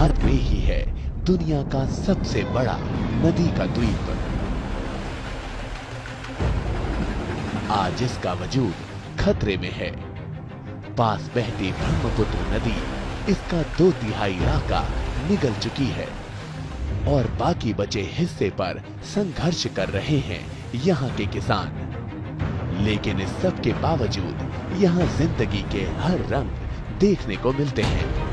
भारत में ही है दुनिया का सबसे बड़ा नदी का द्वीप। आज इसका वजूद खतरे में है। पास बहती ब्रह्मपुत्र नदी इसका 2/3 इलाका निगल चुकी है और बाकी बचे हिस्से पर संघर्ष कर रहे हैं यहाँ के किसान। लेकिन इस सब के बावजूद यहाँ जिंदगी के हर रंग देखने को मिलते हैं।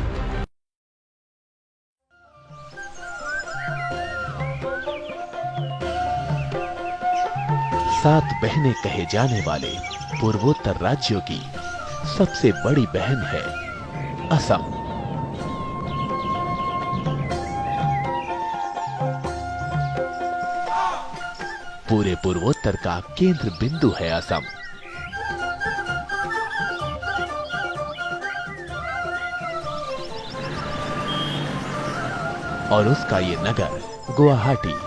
सात बहनें कहे जाने वाले पूर्वोत्तर राज्यों की सबसे बड़ी बहन है असम। पूरे पूर्वोत्तर का केंद्र बिंदु है असम। और उसका ये नगर गुवाहाटी।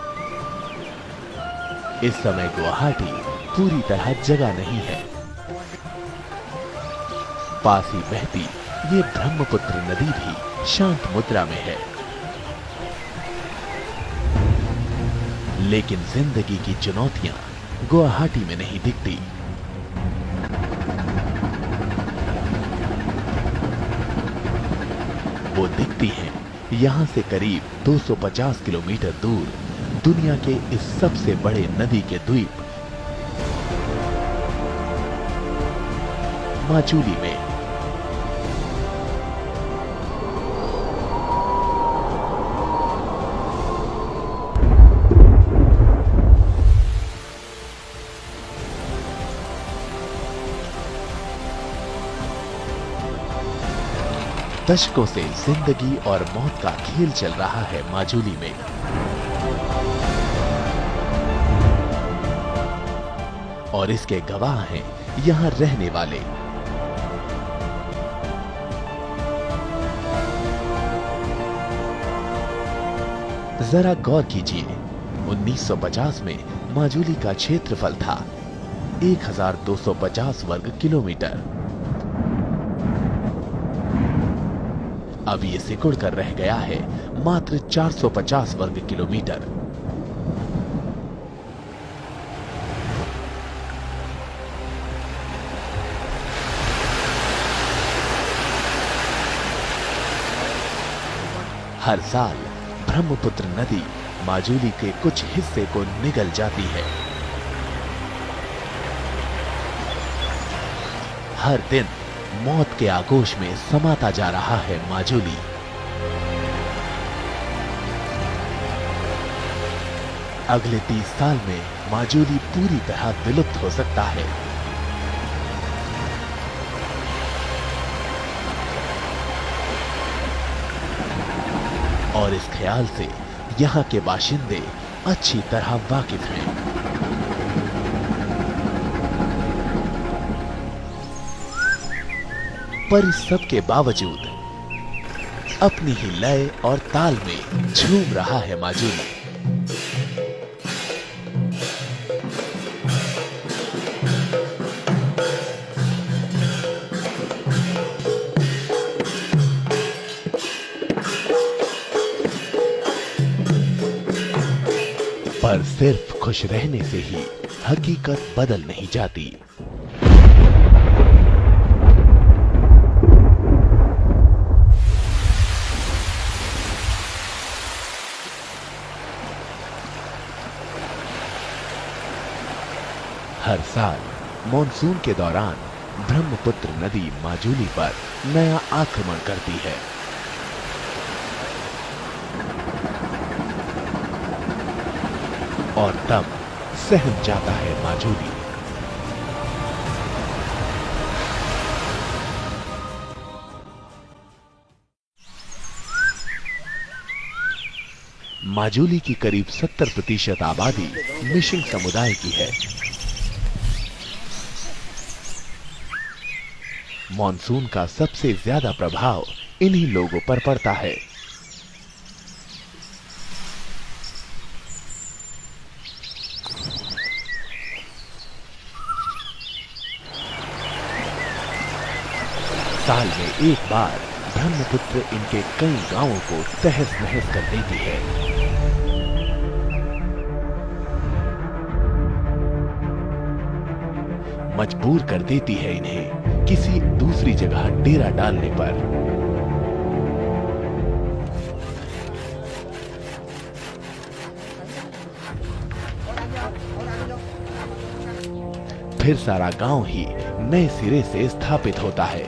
इस समय गुवाहाटी पूरी तरह जगह नहीं है। पास ही बहती ये ब्रह्मपुत्र नदी भी शांत मुद्रा में है। लेकिन जिंदगी की चुनौतियां गुवाहाटी में नहीं दिखती। वो दिखती हैं यहां से करीब 250 किलोमीटर दूर दुनिया के इस सबसे बड़े नदी के द्वीप माजुली में। दशकों से जिंदगी और मौत का खेल चल रहा है माजुली में। और इसके गवाह हैं यहां रहने वाले। जरा गौर कीजिए, 1950 में माजुली का क्षेत्रफल था 1250 वर्ग किलोमीटर। अब ये सिकुड़ कर रह गया है मात्र 450 वर्ग किलोमीटर। हर साल ब्रह्मपुत्र नदी माजुली के कुछ हिस्से को निगल जाती है। हर दिन मौत के आगोश में समाता जा रहा है माजुली। अगले 30 साल में माजुली पूरी तरह विलुप्त हो सकता है। और इस ख्याल से यहाँ के बाशिंदे अच्छी तरह वाकिफ हैं। पर इस सब के बावजूद अपनी ही लय और ताल में झूम रहा है माजुली। पर सिर्फ खुश रहने से ही हकीकत बदल नहीं जाती। हर साल मॉनसून के दौरान ब्रह्मपुत्र नदी माजुली पर नया आक्रमण करती है। और तब सहम जाता है माजुली। माजुली की करीब 70% आबादी मिशिंग समुदाय की है। मॉनसून का सबसे ज्यादा प्रभाव इन्हीं लोगों पर पड़ता है। साल में एक बार ब्रह्मपुत्र इनके कई गांवों को तहस नहस कर देती है। मजबूर कर देती है इन्हें किसी दूसरी जगह डेरा डालने पर। फिर सारा गांव ही नए सिरे से स्थापित होता है।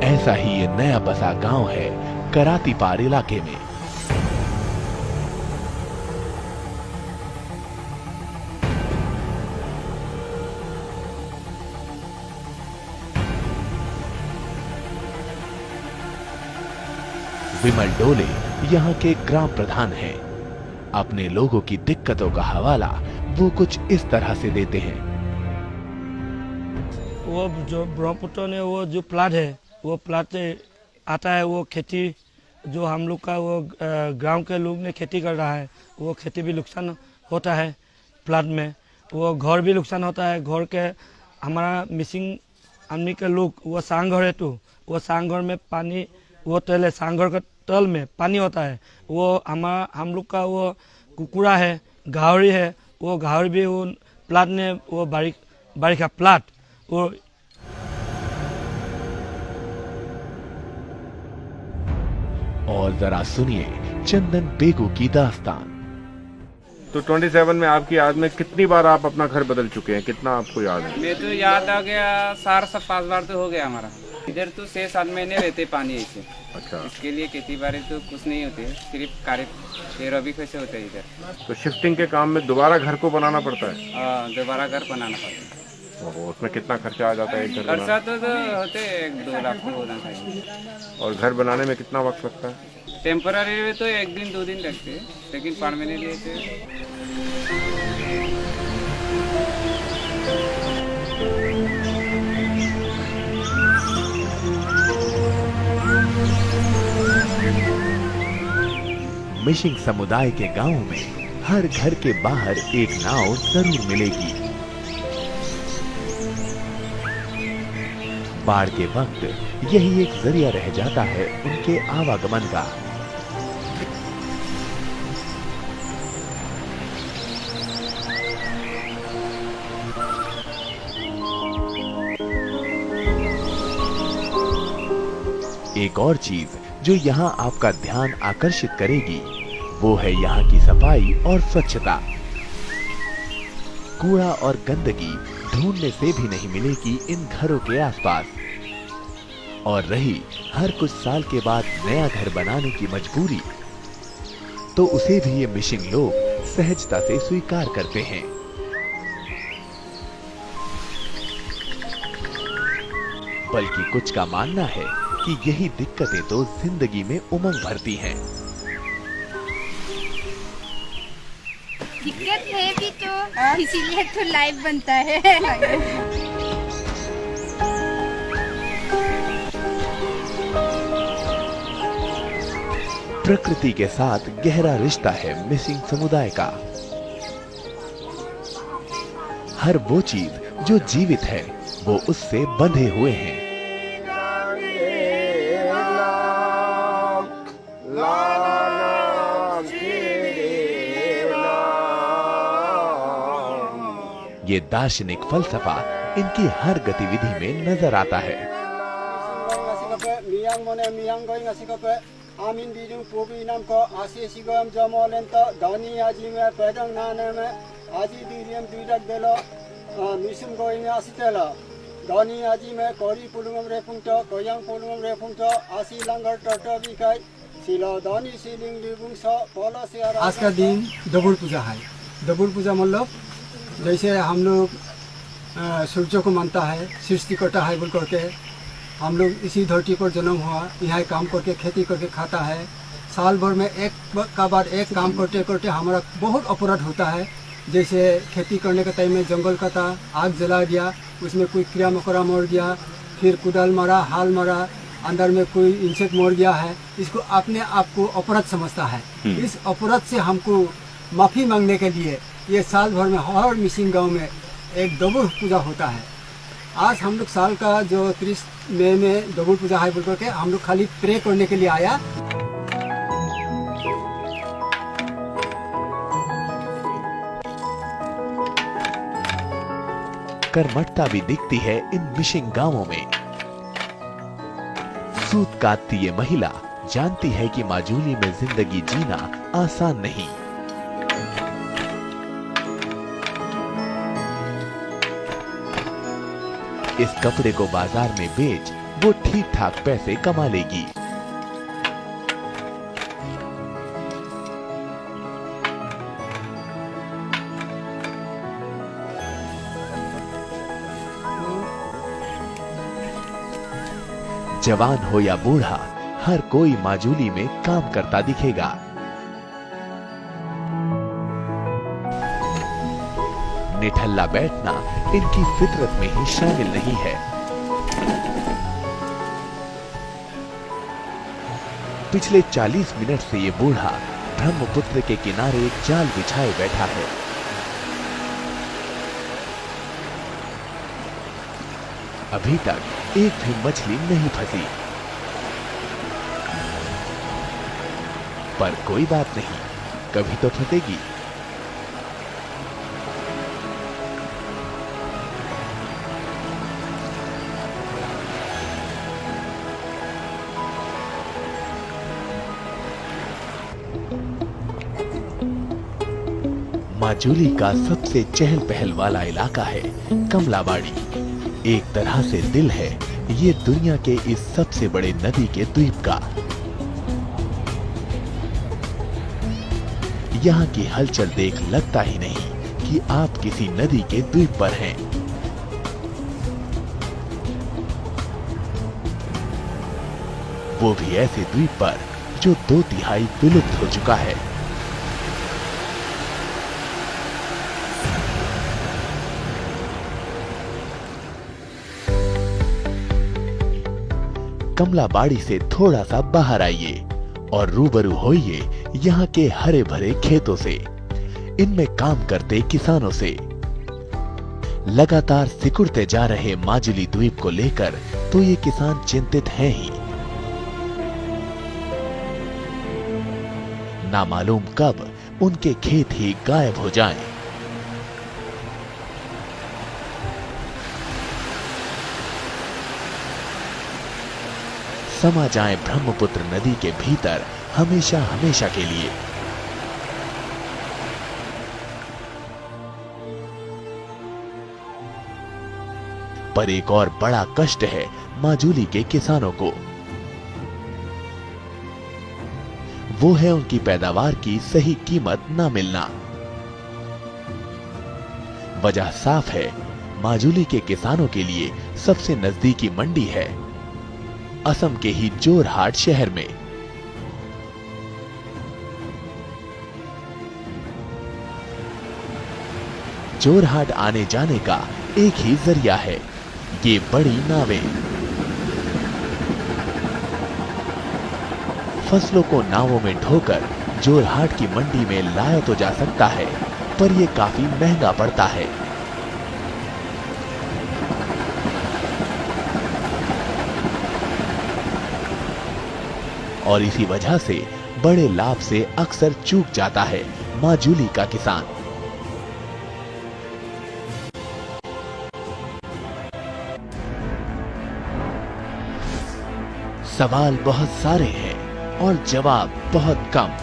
ऐसा ही ये नया बसा गांव है करातीपार इलाके में। विमल डोले यहाँ के ग्राम प्रधान हैं। अपने लोगों की दिक्कतों का हवाला वो कुछ इस तरह से देते हैं। वो जो ब्रह्मपुत्र ने वो जो प्लाट है वो प्लाट आता है, वो खेती जो हम लोग का वो गांव के लोग ने खेती कर रहा है, वो खेती भी नुकसान होता है प्लाट में। वो घर भी नुकसान होता है। घर के हमारा मिसिंग आदमी के लोग वो सांघर है, तो वो सांघर में पानी वो तल है, सांघर के तल में पानी होता है। वो हम लोग का वो कुकुरा है, गाहरी है, वो गाहरी भी वो प्लाट ने वो बारिश का प्लाट वो। और जरा सुनिए चंदन बेगू की दास्तान। तो 27 में आपकी याद में कितनी बार आप अपना घर बदल चुके हैं, कितना आपको याद है? मैं तो याद आ गया 4 से 5 बार तो हो गया हमारा। इधर तो 6-7 महीने रहते पानी ऐसे। अच्छा। इसके लिए खेती बाड़ी तो कुछ नहीं होते, सिर्फ कार्य रबी कैसे होते हैं इधर। तो शिफ्टिंग के काम में दोबारा घर को बनाना पड़ता है? दोबारा घर बनाना पड़ता है। उसमें कितना खर्चा आ जाता है एक घर खर्चा तो होते 1-2 लाख तो होना चाहिए। और घर बनाने में कितना वक्त लगता है? टेम्पररी में तो 1 दिन 2 दिन लगते हैं, लेकिन परमानेंट लिए तो मिशिंग समुदाय के गांवों में हर घर के बाहर एक नाव जरूर मिलेगी। बाढ़ के वक्त यही एक जरिया रह जाता है उनके आवागमन का। एक और चीज जो यहाँ आपका ध्यान आकर्षित करेगी वो है यहाँ की सफाई और स्वच्छता। कूड़ा और गंदगी ढूंढने से भी नहीं मिलेगी इन घरों के आसपास। और रही हर कुछ साल के बाद नया घर बनाने की मजबूरी, तो उसे भी ये मिशिंग लोग सहजता से स्वीकार करते हैं। बल्कि कुछ का मानना है कि यही दिक्कतें तो जिंदगी में उमंग भरती हैं। दिक्कत है भी तो इसीलिए तो लाइफ बनता है। प्रकृति के साथ गहरा रिश्ता है मिसिंग समुदाय का। हर वो चीज जो जीवित है वो उससे बंधे हुए हैं। ये दार्शनिक फलसफा इनकी हर गतिविधि में नजर आता है। आज का दिन डबल पूजा है। डबल पूजा मतलब जैसे हम लोग सूर्य को मानता है, सृष्टि करता है बोल करके हम लोग इसी धरती पर जन्म हुआ, यहाँ काम करके खेती करके खाता है। साल भर में एक का बाद एक काम करते करते हमारा बहुत अपराध होता है। जैसे खेती करने के टाइम में जंगल काटा, आग जला दिया, उसमें कोई कीड़ा मकोड़ा मर गया, फिर कुदाल मारा, हाल मारा, अंदर में कोई इंसेक्ट मर गया है, इसको अपने आप को अपराध समझता है। इस अपराध से हमको माफ़ी मांगने के लिए ये साल भर में हर मिसिंग गांव में एक दबुर पूजा होता है। आज हम लोग साल का जो 30 मई में दबुर पूजा है बोल करके हम लोग खाली प्रे करने के लिए आया। कर्मठता भी दिखती है इन मिशिंग गांवों में। सूत काटती ये महिला जानती है कि माजूली में जिंदगी जीना आसान नहीं। इस कपड़े को बाजार में बेच वो ठीक ठाक पैसे कमा लेगी। जवान हो या बूढ़ा, हर कोई माजूली में काम करता दिखेगा। निठल्ला बैठना इनकी फितरत में ही शामिल नहीं है। पिछले 40 मिनट से ये बूढ़ा ब्रह्मपुत्र के किनारे एक जाल बिछाए बैठा है। अभी तक एक भी मछली नहीं फंसी, पर कोई बात नहीं, कभी तो फंसेगी। माजूली का सबसे चहल पहल वाला इलाका है कमलाबाड़ी। एक तरह से दिल है ये दुनिया के इस सबसे बड़े नदी के द्वीप का। यहाँ की हलचल देख लगता ही नहीं कि आप किसी नदी के द्वीप पर हैं। वो भी ऐसे द्वीप पर जो 2/3 विलुप्त हो चुका है। कमलाबाड़ी से थोड़ा सा बाहर आइए और रूबरू होइए यहाँ के हरे भरे खेतों से, इनमें काम करते किसानों से। लगातार सिकुड़ते जा रहे माजुली द्वीप को लेकर तो ये किसान चिंतित हैं ही। ना मालूम कब उनके खेत ही गायब हो जाएं। समा जाएं ब्रह्मपुत्र नदी के भीतर हमेशा हमेशा के लिए। पर एक और बड़ा कष्ट है माजूली के किसानों को। वो है उनकी पैदावार की सही कीमत न मिलना। वजह साफ है, माजूली के किसानों के लिए सबसे नजदीकी मंडी है असम के ही जोरहाट शहर में। जोरहाट आने जाने का एक ही जरिया है, ये बड़ी नावें। फसलों को नावों में ढोकर जोरहाट की मंडी में लाया तो जा सकता है, पर यह काफी महंगा पड़ता है। और इसी वजह से बड़े लाभ से अक्सर चूक जाता है माजूली का किसान। सवाल बहुत सारे हैं और जवाब बहुत कम।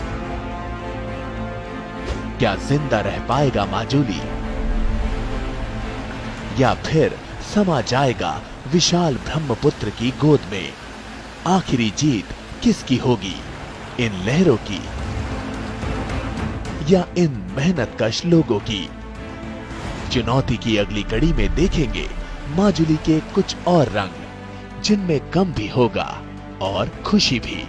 क्या जिंदा रह पाएगा माजूली, या फिर समा जाएगा विशाल ब्रह्मपुत्र की गोद में? आखिरी जीत किसकी होगी, इन लहरों की या इन मेहनतकश लोगों की? चुनौती की अगली कड़ी में देखेंगे माजूली के कुछ और रंग, जिनमें गम भी होगा और खुशी भी।